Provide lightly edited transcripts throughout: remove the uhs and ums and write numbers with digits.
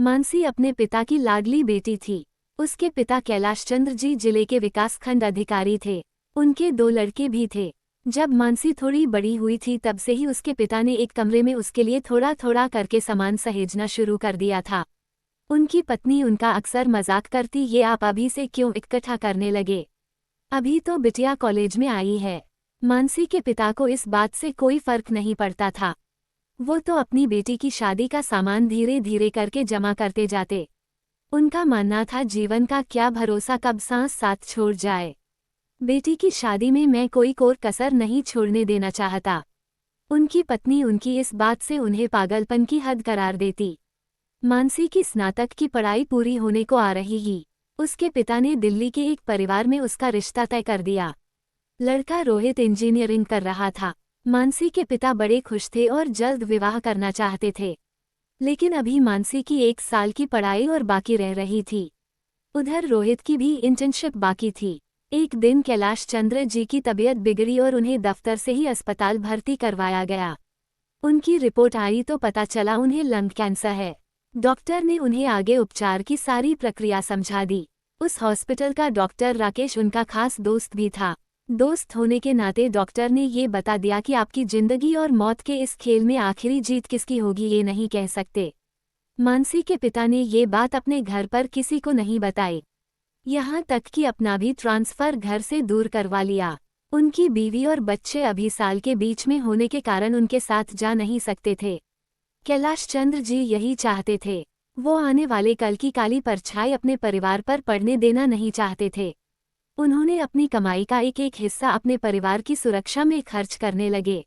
मानसी अपने पिता की लाडली बेटी थी। उसके पिता कैलाश चंद्र जी जिले के विकासखंड अधिकारी थे। उनके 2 लड़के भी थे। जब मानसी थोड़ी बड़ी हुई थी तब से ही उसके पिता ने एक कमरे में उसके लिए थोड़ा थोड़ा करके सामान सहेजना शुरू कर दिया था। उनकी पत्नी उनका अक्सर मजाक करती, ये आप अभी से क्यों इकट्ठा करने लगे, अभी तो बिटिया कॉलेज में आई है। मानसी के पिता को इस बात से कोई फर्क नहीं पड़ता था। वो तो अपनी बेटी की शादी का सामान धीरे धीरे करके जमा करते जाते। उनका मानना था जीवन का क्या भरोसा कब सांस साथ छोड़ जाए। बेटी की शादी में मैं कोई कोर कसर नहीं छोड़ने देना चाहता। उनकी पत्नी उनकी इस बात से उन्हें पागलपन की हद करार देती। मानसी की स्नातक की पढ़ाई पूरी होने को आ रही ही उसके पिता ने दिल्ली के एक परिवार में उसका रिश्ता तय कर दिया। लड़का रोहित इंजीनियरिंग कर रहा था। मानसी के पिता बड़े खुश थे और जल्द विवाह करना चाहते थे। लेकिन अभी मानसी की 1 साल की पढ़ाई और बाकी रह रही थी। उधर रोहित की भी इंटर्नशिप बाकी थी। एक दिन कैलाश चंद्र जी की तबीयत बिगड़ी और उन्हें दफ्तर से ही अस्पताल भर्ती करवाया गया। उनकी रिपोर्ट आई तो पता चला उन्हें लंग कैंसर है। डॉक्टर ने उन्हें आगे उपचार की सारी प्रक्रिया समझा दी। उस हॉस्पिटल का डॉक्टर राकेश उनका खास दोस्त भी था। दोस्त होने के नाते डॉक्टर ने ये बता दिया कि आपकी जिंदगी और मौत के इस खेल में आखिरी जीत किसकी होगी ये नहीं कह सकते। मानसी के पिता ने ये बात अपने घर पर किसी को नहीं बताई। यहाँ तक कि अपना भी ट्रांसफर घर से दूर करवा लिया। उनकी बीवी और बच्चे अभी साल के बीच में होने के कारण उनके साथ जा नहीं सकते थे। कैलाश चंद्र जी यही चाहते थे। वो आने वाले कल की काली परछाई अपने परिवार पर पड़ने देना नहीं चाहते थे। उन्होंने अपनी कमाई का एक एक हिस्सा अपने परिवार की सुरक्षा में खर्च करने लगे।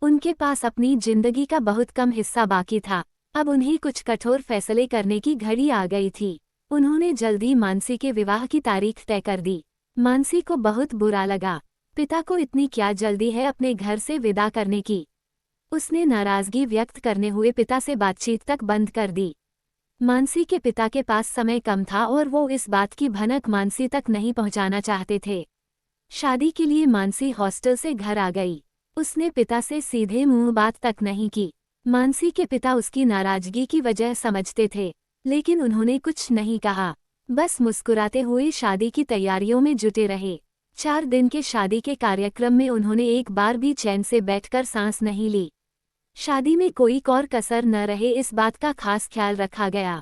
उनके पास अपनी जिंदगी का बहुत कम हिस्सा बाकी था। अब उन्हें कुछ कठोर फैसले करने की घड़ी आ गई थी। उन्होंने जल्द ही मानसी के विवाह की तारीख तय कर दी। मानसी को बहुत बुरा लगा। पिता को इतनी क्या जल्दी है अपने घर से विदा करने की। उसने नाराजगी व्यक्त करने हुए पिता से बातचीत तक बंद कर दी। मानसी के पिता के पास समय कम था और वो इस बात की भनक मानसी तक नहीं पहुंचाना चाहते थे। शादी के लिए मानसी हॉस्टल से घर आ गई। उसने पिता से सीधे मुंह बात तक नहीं की। मानसी के पिता उसकी नाराजगी की वजह समझते थे, लेकिन उन्होंने कुछ नहीं कहा। बस मुस्कुराते हुए शादी की तैयारियों में जुटे रहे। 4 दिन के शादी के कार्यक्रम में उन्होंने एक बार भी चैन से बैठकर सांस नहीं ली। शादी में कोई और कसर न रहे इस बात का खास ख्याल रखा गया।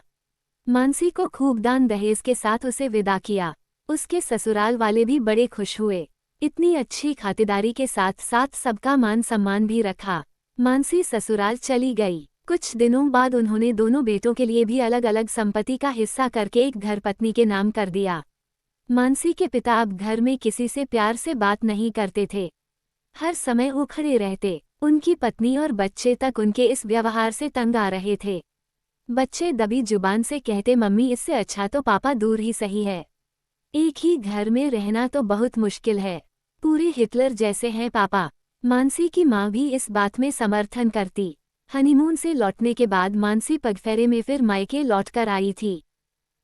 मानसी को खूब दान दहेज के साथ उसे विदा किया। उसके ससुराल वाले भी बड़े खुश हुए। इतनी अच्छी खातिरदारी के साथ साथ सबका मान सम्मान भी रखा। मानसी ससुराल चली गई। कुछ दिनों बाद उन्होंने दोनों बेटों के लिए भी अलग अलग संपत्ति का हिस्सा करके एक घर पत्नी के नाम कर दिया। मानसी के पिता अब घर में किसी से प्यार से बात नहीं करते थे। हर समय उखड़े रहते। उनकी पत्नी और बच्चे तक उनके इस व्यवहार से तंग आ रहे थे। बच्चे दबी जुबान से कहते, मम्मी इससे अच्छा तो पापा दूर ही सही है। एक ही घर में रहना तो बहुत मुश्किल है। पूरे हिटलर जैसे हैं पापा। मानसी की माँ भी इस बात में समर्थन करती। हनीमून से लौटने के बाद मानसी पगफेरे में फिर मायके लौटकर आई थी।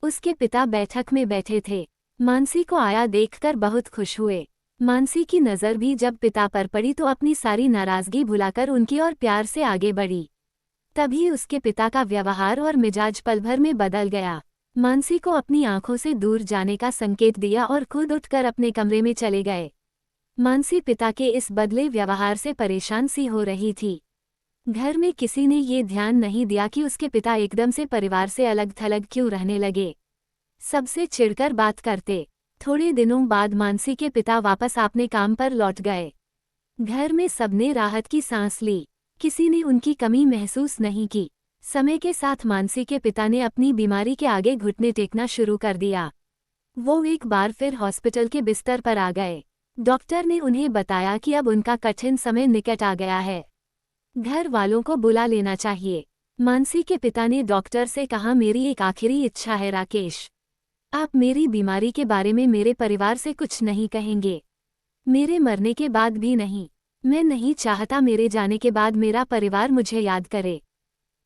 उसके पिता बैठक में बैठे थे। मानसी को आया देखकर बहुत खुश हुए। मानसी की नज़र भी जब पिता पर पड़ी तो अपनी सारी नाराजगी भुलाकर उनकी ओर प्यार से आगे बढ़ी। तभी उसके पिता का व्यवहार और मिजाज पल भर में बदल गया। मानसी को अपनी आंखों से दूर जाने का संकेत दिया और खुद उठकर अपने कमरे में चले गए। मानसी पिता के इस बदले व्यवहार से परेशान सी हो रही थी। घर में किसी ने ये ध्यान नहीं दिया कि उसके पिता एकदम से परिवार से अलग थलग क्यों रहने लगे। सबसे चिढ़कर बात करते। थोड़े दिनों बाद मानसी के पिता वापस अपने काम पर लौट गए। घर में सबने राहत की सांस ली। किसी ने उनकी कमी महसूस नहीं की। समय के साथ मानसी के पिता ने अपनी बीमारी के आगे घुटने टेकना शुरू कर दिया। वो एक बार फिर हॉस्पिटल के बिस्तर पर आ गए। डॉक्टर ने उन्हें बताया कि अब उनका कठिन समय निकट आ गया है। घर वालों को बुला लेना चाहिए। मानसी के पिता ने डॉक्टर से कहा, मेरी एक आखिरी इच्छा है राकेश, आप मेरी बीमारी के बारे में मेरे परिवार से कुछ नहीं कहेंगे। मेरे मरने के बाद भी नहीं। मैं नहीं चाहता मेरे जाने के बाद मेरा परिवार मुझे याद करे,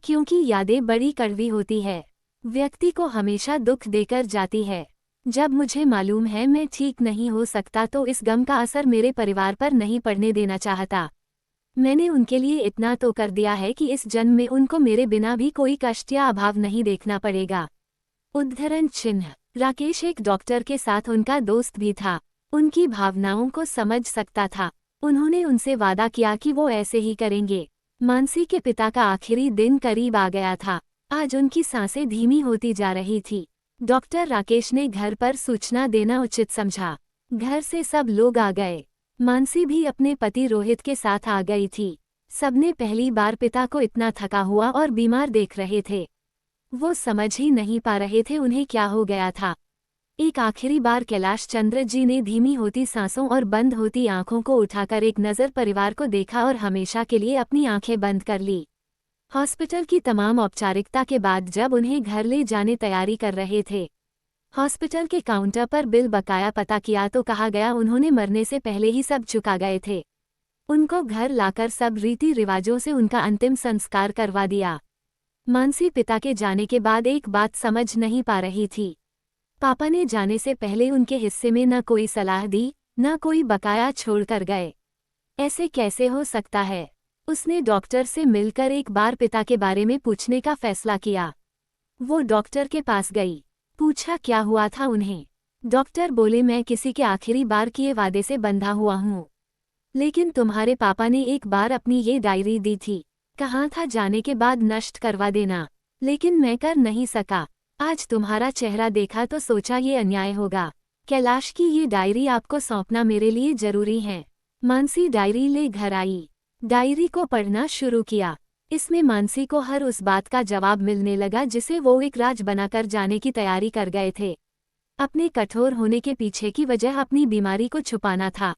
क्योंकि यादें बड़ी कड़वी होती है। व्यक्ति को हमेशा दुख देकर जाती है। जब मुझे मालूम है मैं ठीक नहीं हो सकता तो इस गम का असर मेरे परिवार पर नहीं पड़ने देना चाहता। मैंने उनके लिए इतना तो कर दिया है कि इस जन्म में उनको मेरे बिना भी कोई कष्ट या अभाव नहीं देखना पड़ेगा। उद्धरण चिन्ह। राकेश एक डॉक्टर के साथ उनका दोस्त भी था, उनकी भावनाओं को समझ सकता था। उन्होंने उनसे वादा किया कि वो ऐसे ही करेंगे। मानसी के पिता का आखिरी दिन करीब आ गया था। आज उनकी सांसें धीमी होती जा रही थी। डॉक्टर राकेश ने घर पर सूचना देना उचित समझा। घर से सब लोग आ गए। मानसी भी अपने पति रोहित के साथ आ गई थी। सबने पहली बार पिता को इतना थका हुआ और बीमार देख रहे थे। वो समझ ही नहीं पा रहे थे उन्हें क्या हो गया था। एक आखिरी बार कैलाश चंद्र जी ने धीमी होती सांसों और बंद होती आंखों को उठाकर एक नज़र परिवार को देखा और हमेशा के लिए अपनी आंखें बंद कर ली। हॉस्पिटल की तमाम औपचारिकता के बाद जब उन्हें घर ले जाने तैयारी कर रहे थे, हॉस्पिटल के काउंटर पर बिल बकाया पता किया तो कहा गया उन्होंने मरने से पहले ही सब चुका गए थे। उनको घर लाकर सब रीति रिवाजों से उनका अंतिम संस्कार करवा दिया। मानसी पिता के जाने के बाद एक बात समझ नहीं पा रही थी। पापा ने जाने से पहले उनके हिस्से में न कोई सलाह दी, न कोई बकाया छोड़कर गए। ऐसे कैसे हो सकता है? उसने डॉक्टर से मिलकर एक बार पिता के बारे में पूछने का फैसला किया। वो डॉक्टर के पास गई, पूछा क्या हुआ था उन्हें। डॉक्टर बोले मैं किसी के आखिरी बार किए वादे से बंधा हुआ हूँ। लेकिन तुम्हारे पापा ने एक बार अपनी ये डायरी दी थी, कहा था जाने के बाद नष्ट करवा देना, लेकिन मैं कर नहीं सका। आज तुम्हारा चेहरा देखा तो सोचा ये अन्याय होगा। कैलाश की ये डायरी आपको सौंपना मेरे लिए जरूरी है। मानसी डायरी ले घर आई, डायरी को पढ़ना शुरू किया। इसमें मानसी को हर उस बात का जवाब मिलने लगा जिसे वो एक राज बनाकर जाने की तैयारी कर गए थे। अपने कठोर होने के पीछे की वजह अपनी बीमारी को छुपाना था।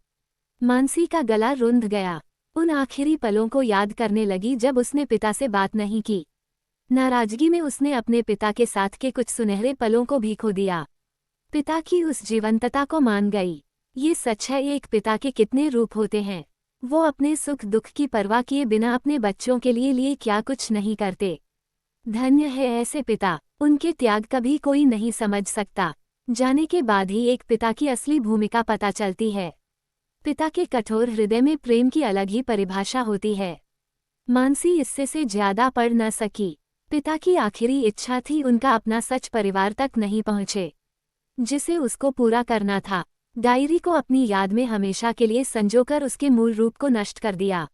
मानसी का गला रुंध गया। उन आखिरी पलों को याद करने लगी जब उसने पिता से बात नहीं की। नाराजगी में उसने अपने पिता के साथ के कुछ सुनहरे पलों को भी खो दिया। पिता की उस जीवंतता को मान गई। ये सच है, एक पिता के कितने रूप होते हैं। वो अपने सुख दुख की परवाह किए बिना अपने बच्चों के लिए क्या कुछ नहीं करते। धन्य है ऐसे पिता, उनके त्याग कभी कोई नहीं समझ सकता। जाने के बाद ही एक पिता की असली भूमिका पता चलती है। पिता के कठोर हृदय में प्रेम की अलग ही परिभाषा होती है। मानसी इससे से ज्यादा पढ़ न सकी। पिता की आखिरी इच्छा थी उनका अपना सच परिवार तक नहीं पहुँचे, जिसे उसको पूरा करना था। डायरी को अपनी याद में हमेशा के लिए संजोकर उसके मूल रूप को नष्ट कर दिया।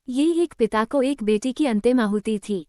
ये एक पिता को एक बेटी की अंतिम आहुति थी।